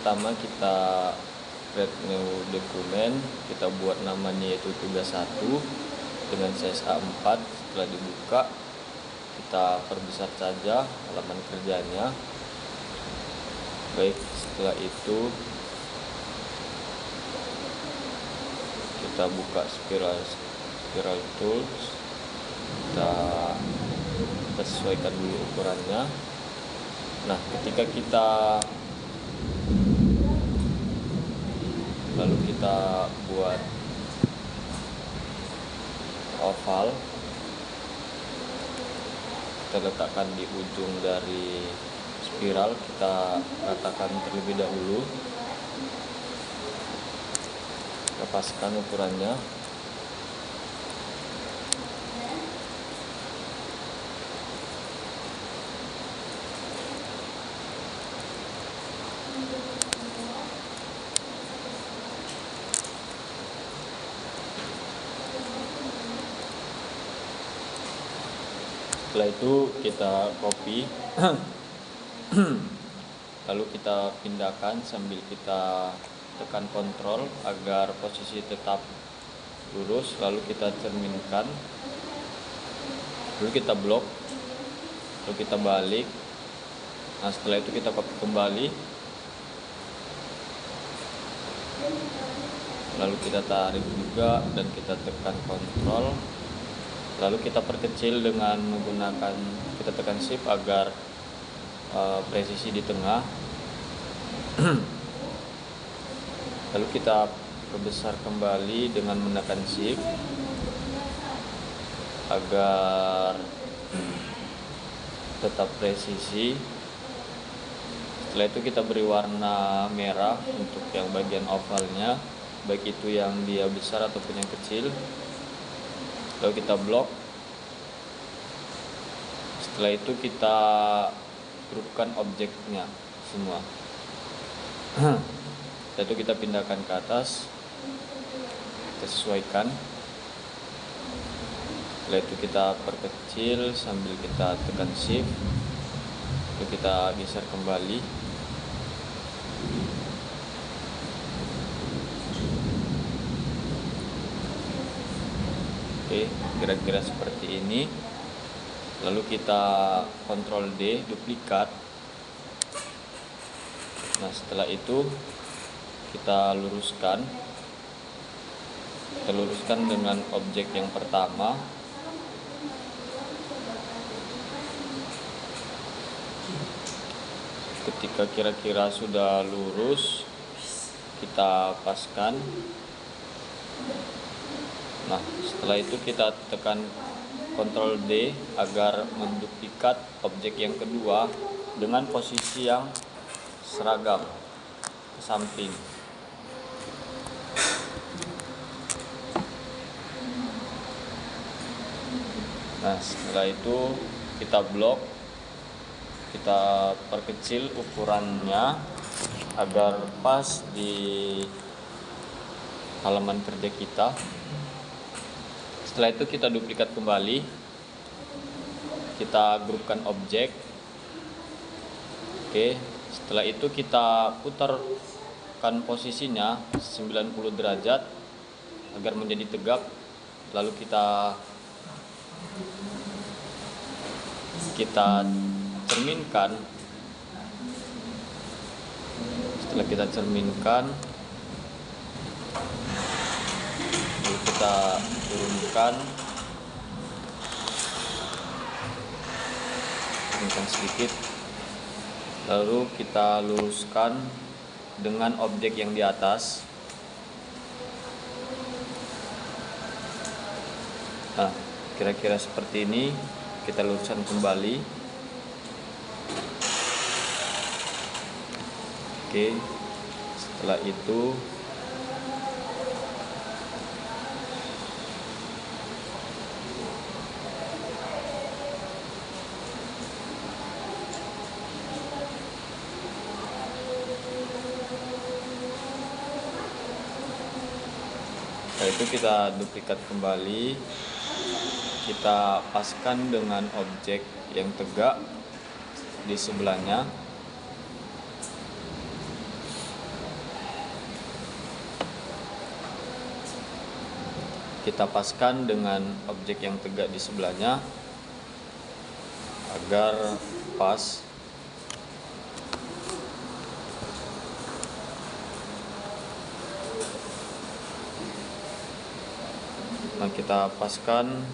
pertama kita create new dokumen, kita buat namanya yaitu tugas 1 dengan size A4. Setelah dibuka, kita perbesar saja halaman kerjanya. Baik, setelah itu kita buka spiral tools, kita sesuaikan dulu ukurannya. Nah, ketika kita lalu kita buat oval, kita letakkan di ujung dari spiral, kita ratakan terlebih dahulu, kita paskan ukurannya. Setelah itu kita copy lalu kita pindahkan sambil kita tekan kontrol agar posisi tetap lurus, lalu kita cerminkan, lalu kita blok, lalu kita balik. Nah, setelah itu kita copy kembali, lalu kita tarik juga dan kita tekan kontrol, lalu kita perkecil dengan menggunakan, kita tekan shift agar presisi di tengah. Lalu kita perbesar kembali dengan menekan shift agar tetap presisi. Setelah itu kita beri warna merah untuk yang bagian ovalnya, baik itu yang dia besar ataupun yang kecil. Lalu kita blok. Setelah itu kita grupkan objeknya semua. Setelah itu kita pindahkan ke atas, kita sesuaikan. Setelah itu kita perkecil sambil kita tekan shift, lalu kita geser kembali. Oke, kira-kira seperti ini. Lalu kita Ctrl D, duplikat. Nah, setelah itu kita luruskan. Kita luruskan dengan objek yang pertama. Ketika kira-kira sudah lurus, kita paskan. Nah, setelah itu kita tekan Ctrl D agar menduplikat objek yang kedua dengan posisi yang seragam ke samping. Nah, setelah itu kita blok, kita perkecil ukurannya agar pas di halaman kerja kita. Setelah itu kita duplikat kembali, kita grupkan objek. Oke, setelah itu kita putarkan posisinya 90 derajat agar menjadi tegak. Lalu kita cerminkan. Setelah kita cerminkan, lalu kita turunkan sedikit, lalu kita luruskan dengan objek yang di atas. Nah, kira-kira seperti ini. Kita luruskan kembali. Oke, setelah itu kita duplikat kembali, kita paskan dengan objek yang tegak di sebelahnya. kita paskan dengan objek yang tegak di sebelahnya agar pas. Nah, kita paskan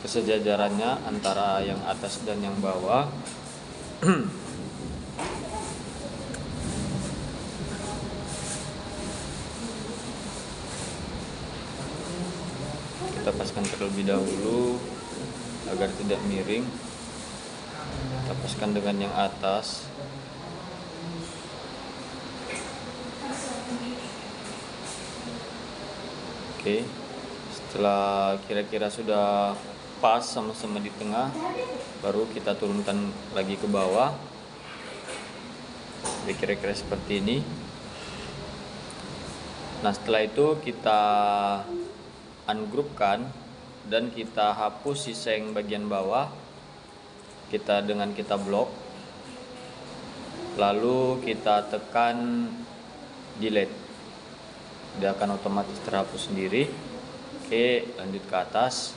kesejajarannya antara yang atas dan yang bawah. Kita paskan terlebih dahulu agar tidak miring. Kita paskan dengan yang atas. Oke. Setelah kira-kira sudah pas sama-sama di tengah, baru kita turunkan lagi ke bawah. Jadi kira-kira seperti ini. Nah, setelah itu kita ungroupkan dan kita hapus sisa yang bagian bawah. Kita blok, lalu kita tekan delete, dia akan otomatis terhapus sendiri. Oke, lanjut ke atas.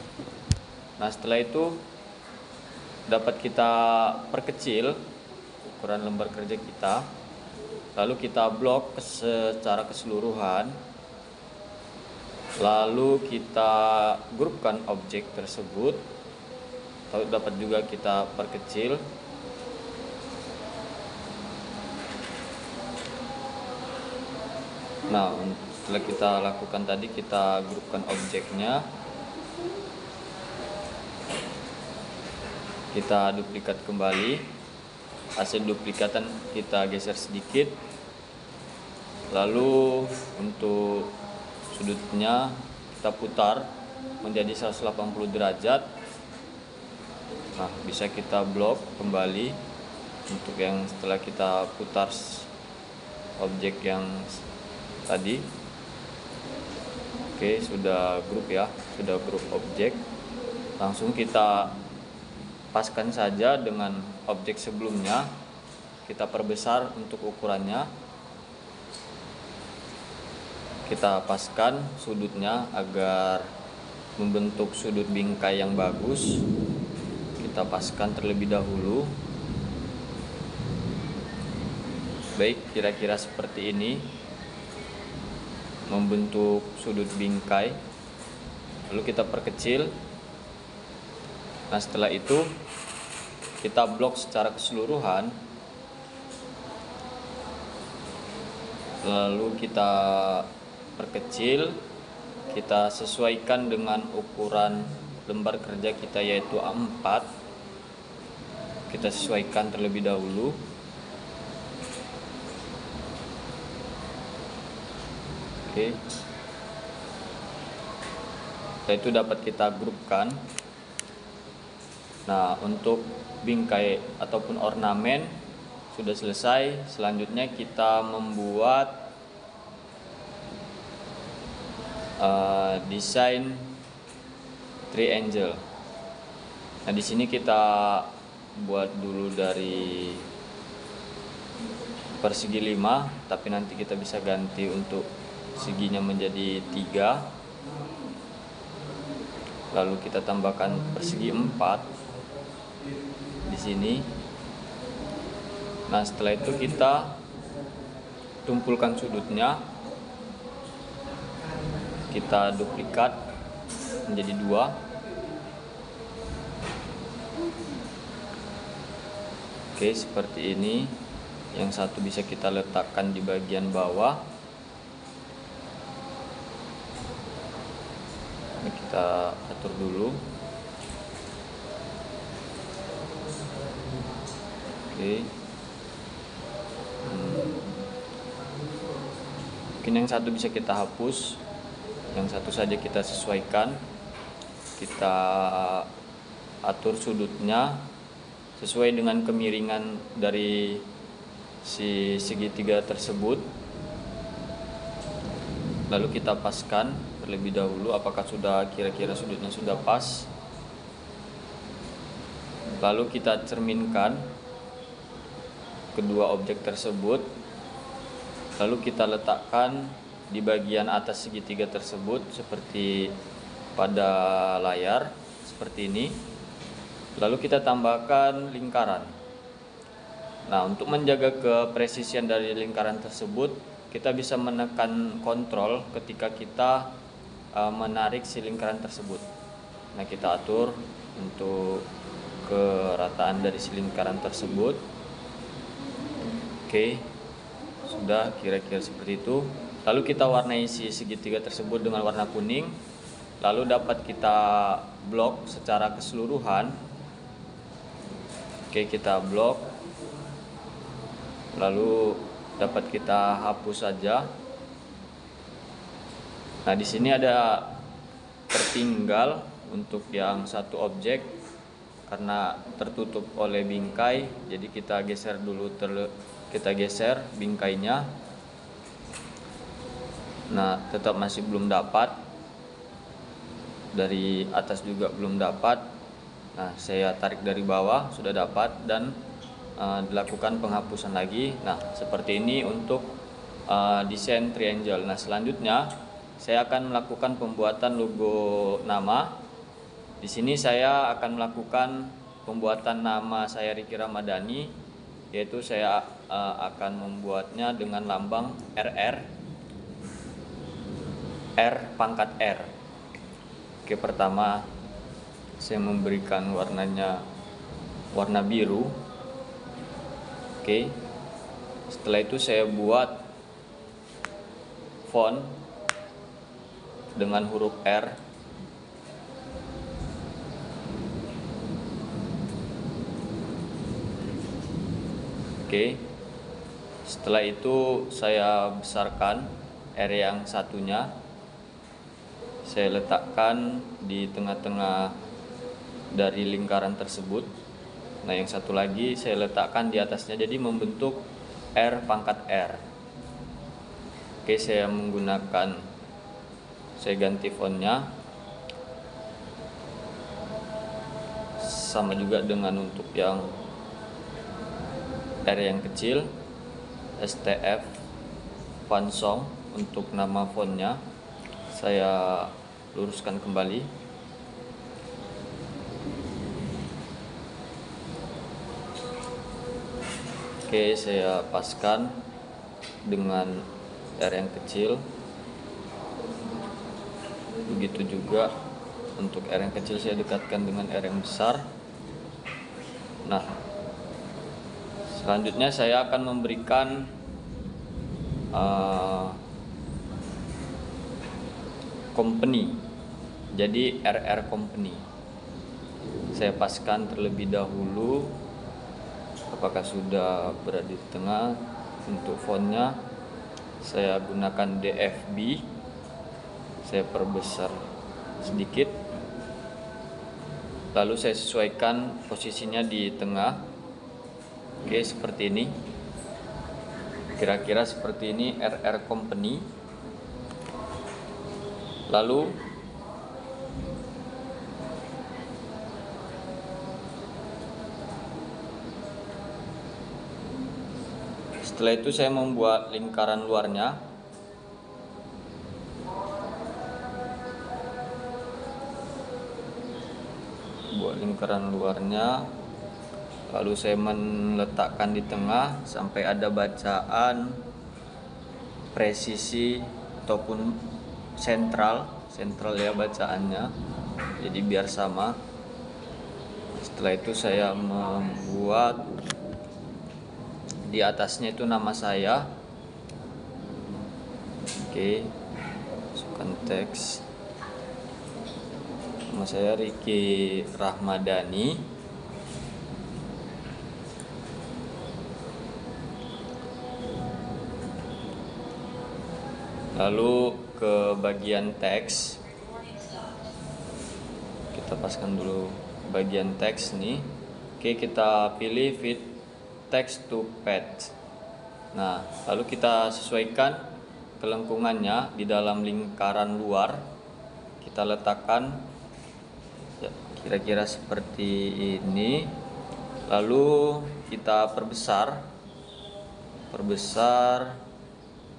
Nah, setelah itu dapat kita perkecil ukuran lembar kerja kita, lalu kita blok secara keseluruhan, lalu kita grupkan objek tersebut, lalu dapat juga kita perkecil. Nah, setelah kita lakukan tadi, kita grupkan objeknya, kita duplikat kembali. Hasil duplikatan kita geser sedikit, lalu untuk sudutnya kita putar menjadi 180 derajat. Nah, bisa kita blok kembali untuk yang setelah kita putar objek yang tadi. Oke, sudah grup ya, sudah grup objek. Langsung kita paskan saja dengan objek sebelumnya. Kita perbesar untuk ukurannya. Kita paskan sudutnya agar membentuk sudut bingkai yang bagus. Kita paskan terlebih dahulu. Baik, kira-kira seperti ini membentuk sudut bingkai. Lalu kita perkecil. Nah, setelah itu kita blok secara keseluruhan, lalu kita perkecil. Kita sesuaikan dengan ukuran lembar kerja kita, yaitu A4. Kita sesuaikan terlebih dahulu. Oke. Setelah itu dapat kita grupkan. Nah, untuk bingkai ataupun ornamen sudah selesai. Selanjutnya kita membuat desain triangle. Nah, di sini kita buat dulu dari persegi 5, tapi nanti kita bisa ganti untuk seginya menjadi 3. Lalu kita tambahkan persegi 4 di sini. Nah, setelah itu kita tumpulkan sudutnya. Kita duplikat menjadi 2. Oke, seperti ini. Yang satu bisa kita letakkan di bagian bawah. Ini kita atur dulu. Oke. Mungkin yang satu bisa kita hapus, yang satu saja kita sesuaikan. Kita atur sudutnya sesuai dengan kemiringan dari si segitiga tersebut. Lalu kita paskan terlebih dahulu apakah sudah kira-kira sudutnya sudah pas. Lalu kita cerminkan kedua objek tersebut. Lalu kita letakkan di bagian atas segitiga tersebut seperti pada layar seperti ini. Lalu kita tambahkan lingkaran. Nah, untuk menjaga kepresisian dari lingkaran tersebut, kita bisa menekan kontrol ketika kita menarik si lingkaran tersebut. Nah, kita atur untuk kerataan dari si lingkaran tersebut. Oke, sudah kira-kira seperti itu. Lalu kita warnai si segitiga tersebut dengan warna kuning. Lalu dapat kita blok secara keseluruhan. Oke, kita blok. Lalu dapat kita hapus saja. Nah, di sini ada tertinggal untuk yang satu objek karena tertutup oleh bingkai. Jadi kita geser dulu, kita geser bingkainya. Nah, tetap masih belum dapat. Dari atas juga belum dapat. Nah, saya tarik dari bawah, sudah dapat, dan dilakukan penghapusan lagi. Nah, seperti ini untuk desain triangle. Nah, selanjutnya saya akan melakukan pembuatan logo nama. Di sini saya akan melakukan pembuatan nama saya Riki Ramadhani, yaitu saya akan membuatnya dengan lambang RR, R pangkat R. Oke, pertama saya memberikan warnanya warna biru. Oke, setelah itu saya buat font dengan huruf R. Oke, setelah itu saya besarkan R yang satunya. Saya letakkan di tengah-tengah dari lingkaran tersebut. Nah, yang satu lagi saya letakkan di atasnya, jadi membentuk R pangkat R. Oke, saya ganti fontnya. Sama juga dengan untuk yang R yang kecil, STF Fansong untuk nama fontnya. Saya luruskan kembali. Oke, saya paskan dengan R yang kecil. Begitu juga untuk R yang kecil saya dekatkan dengan R yang besar. Nah, selanjutnya saya akan memberikan company. Jadi RR Company. Saya paskan terlebih dahulu apakah sudah berada di tengah. Untuk fontnya saya gunakan DFB. Saya perbesar sedikit. Lalu saya sesuaikan posisinya di tengah. Oke, seperti ini. Kira-kira seperti ini RR Company. Lalu setelah itu saya membuat lingkaran luarnya. Buat lingkaran luarnya. Lalu saya meletakkan di tengah sampai ada bacaan presisi ataupun sentral ya bacaannya. Jadi biar sama. Setelah itu saya membuat di atasnya itu nama saya. Oke, masukkan teks. Nama saya Riki Ramadhani. Lalu ke bagian teks. Kita paskan dulu bagian teks nih. Oke, kita pilih fit text to page. Nah, lalu kita sesuaikan kelengkungannya di dalam lingkaran luar. Kita letakkan ya, kira-kira seperti ini. Lalu kita perbesar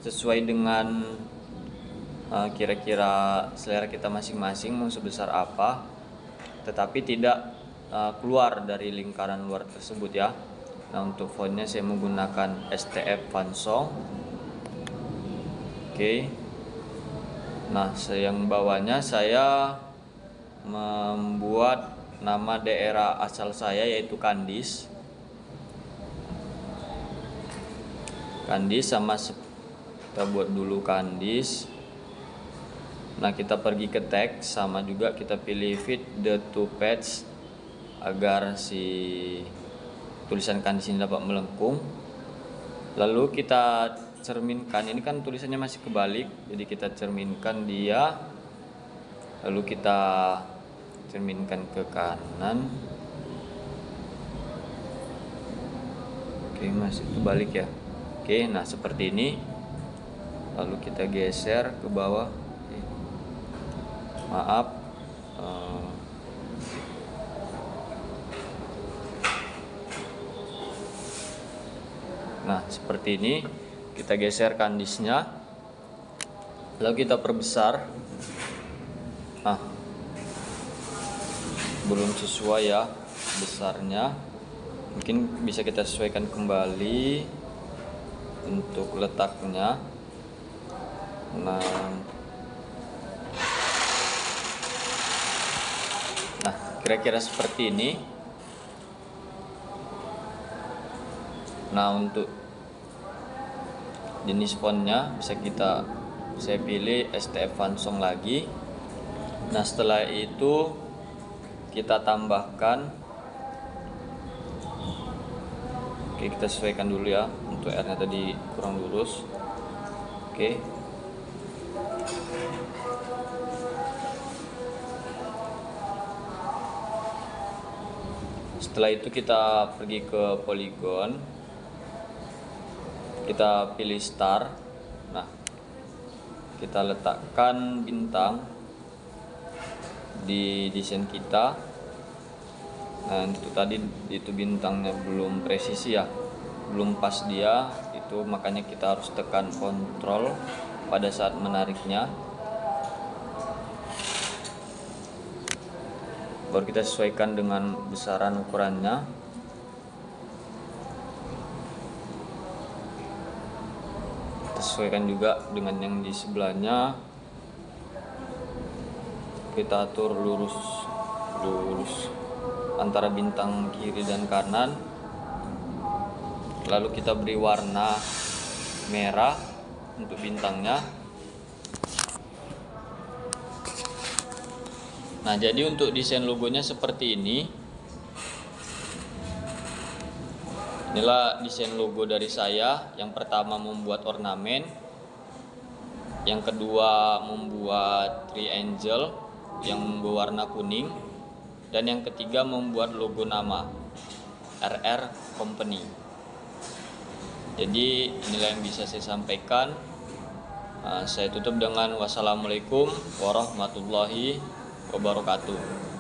sesuai dengan kira-kira selera kita masing-masing mau sebesar apa, tetapi tidak keluar dari lingkaran luar tersebut ya. Nah, untuk fontnya saya menggunakan STF Vansong. Oke. Nah, yang bawahnya saya membuat nama daerah asal saya yaitu Kandis. Kandis sama kita buat dulu Kandis. Nah, kita pergi ke tag, sama juga kita pilih fit the two page agar si tulisan Kandis ini dapat melengkung. Lalu kita cerminkan, ini kan tulisannya masih kebalik, jadi kita cerminkan dia, lalu kita cerminkan ke kanan. Oke, masih kebalik ya. Oke, nah seperti ini. Lalu kita geser ke bawah. Oke. Maaf. Nah, seperti ini. Kita geser Kandisnya. Lalu kita perbesar. Nah, belum sesuai ya besarnya. Mungkin bisa kita sesuaikan kembali untuk letaknya. Nah, kira-kira seperti ini. Nah, untuk jenis fontnya saya pilih STF Vansong lagi. Nah, setelah itu kita tambahkan, oke, kita sesuaikan dulu ya, untuk R nya tadi kurang lurus. Oke. Setelah itu kita pergi ke polygon, kita pilih star. Nah, kita letakkan bintang di desain kita. Nah, itu tadi itu bintangnya belum presisi ya, belum pas dia, itu makanya kita harus tekan kontrol pada saat menariknya. Baru kita sesuaikan dengan besaran ukurannya. Kita sesuaikan juga dengan yang di sebelahnya. Kita atur lurus antara bintang kiri dan kanan. Lalu kita beri warna merah untuk bintangnya. Nah, jadi untuk desain logonya seperti ini. Inilah desain logo dari saya. Yang pertama membuat ornamen, yang kedua membuat triangle yang berwarna kuning, dan yang ketiga membuat logo nama RR Company. Jadi inilah yang bisa saya sampaikan. Saya tutup dengan wassalamualaikum warahmatullahi wabarakatuh.